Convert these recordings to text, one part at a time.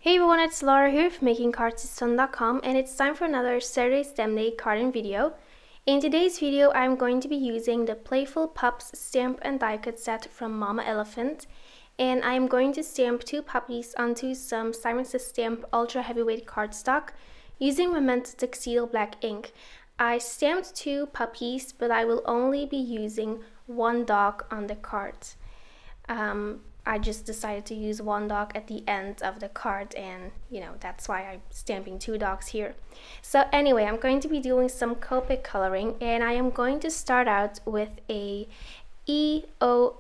Hey everyone, it's Laura here from makingcardsisfun.com, and it's time for another Saturday Stamp Day carding video. In today's video, I'm going to be using the Playful Pups stamp and die cut set from Mama Elephant, and I'm going to stamp two puppies onto some Simon Says Stamp Ultra Heavyweight cardstock using Memento Tuxedo Black ink. I stamped two puppies, but I will only be using one dog on the card. I just decided to use one dog at the end of the card, and that's why I'm stamping two dogs here. So anyway, I'm going to be doing some Copic coloring, and I am going to start out with a E-O-O-O-O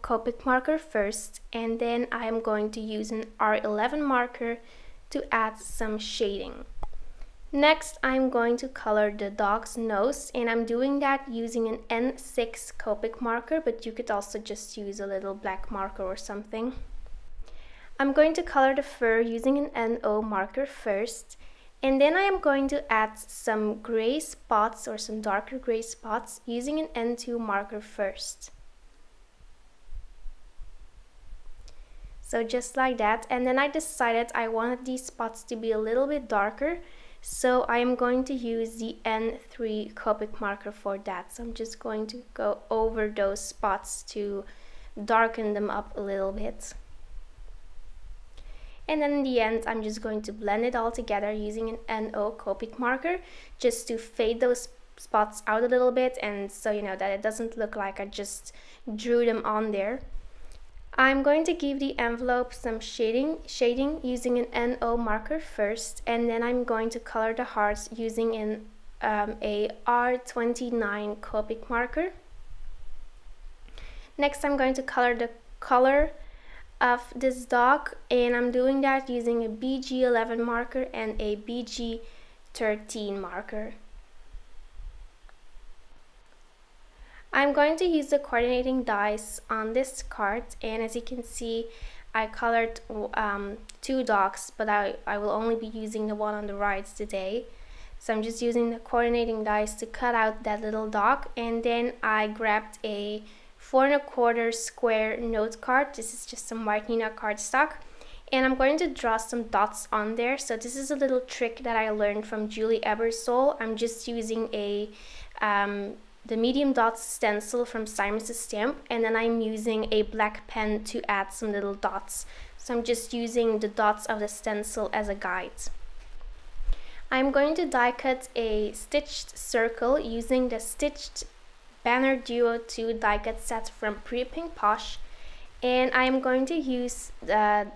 Copic marker first, and then I am going to use an R11 marker to add some shading. Next, I'm going to color the dog's nose, and I'm doing that using an N6 Copic marker, but you could also just use a little black marker or something. I'm going to color the fur using an NO marker first, and then I am going to add some gray spots or some darker gray spots using an N2 marker first. So just like that, and then I decided I wanted these spots to be a little bit darker, so I am going to use the N3 Copic marker for that. So I'm just going to go over those spots to darken them up a little bit. And then in the end, I'm just going to blend it all together using an NO Copic marker just to fade those spots out a little bit, and so that it doesn't look like I just drew them on there. I'm going to give the envelope some shading using an NO marker first, and then I'm going to color the hearts using a R29 Copic marker. Next, I'm going to color the color of this dog, and I'm doing that using a BG11 marker and a BG13 marker. I'm going to use the coordinating dies on this card, and as you can see, I colored two dogs, but I will only be using the one on the right today. So I'm just using the coordinating dies to cut out that little dog, and then I grabbed a 4 1/4 square note card. This is just some white Nina cardstock, and I'm going to draw some dots on there. So this is a little trick that I learned from Julie Ebersole. I'm just using the medium dots stencil from Simon Says Stamp, and then I'm using a black pen to add some little dots. So I'm just using the dots of the stencil as a guide. I'm going to die cut a stitched circle using the Stitched Banner Duo 2 die cut set from Pretty Pink Posh, and I'm going to use the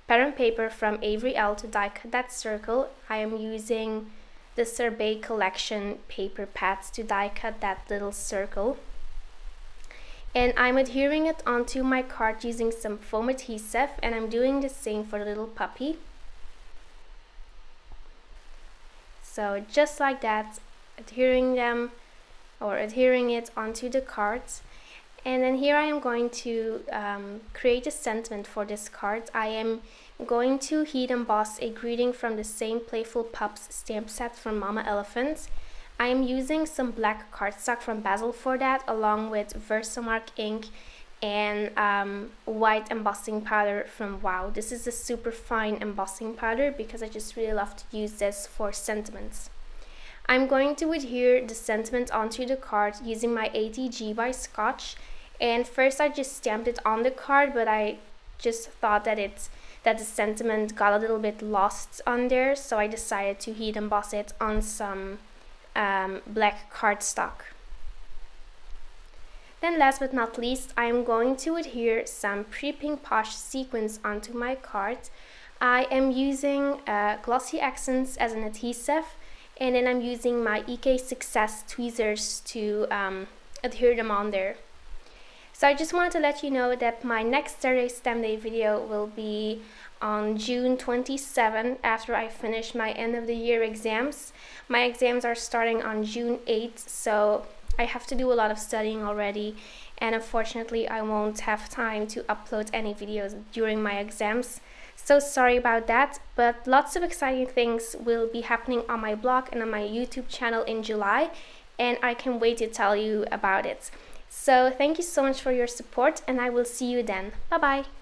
pattern paper from Avery L to die cut that circle. I am using the Sorbet collection paper pads to die cut that little circle, and I'm adhering it onto my card using some foam adhesive, and I'm doing the same for the little puppy. So just like that, adhering it onto the cards. And then here I am going to create a sentiment for this card. I am going to heat emboss a greeting from the same Playful Pups stamp set from Mama Elephant. I am using some black cardstock from Basil for that, along with Versamark ink and white embossing powder from Wow. This is a super fine embossing powder because I just really love to use this for sentiments. I'm going to adhere the sentiment onto the card using my ATG by Scotch. And first I just stamped it on the card, but I just thought that the sentiment got a little bit lost on there, so I decided to heat emboss it on some black cardstock. Then last but not least, I'm going to adhere some Pretty Pink Posh sequins onto my card. I am using Glossy Accents as an adhesive, and then I'm using my EK Success tweezers to adhere them on there. So I just wanted to let you know that my next Saturday Stamp Day video will be on June 27 after I finish my end of the year exams. My exams are starting on June 8th, so I have to do a lot of studying already, and unfortunately I won't have time to upload any videos during my exams. So sorry about that, but lots of exciting things will be happening on my blog and on my YouTube channel in July, and I can't wait to tell you about it. So thank you so much for your support, and I will see you then. Bye bye!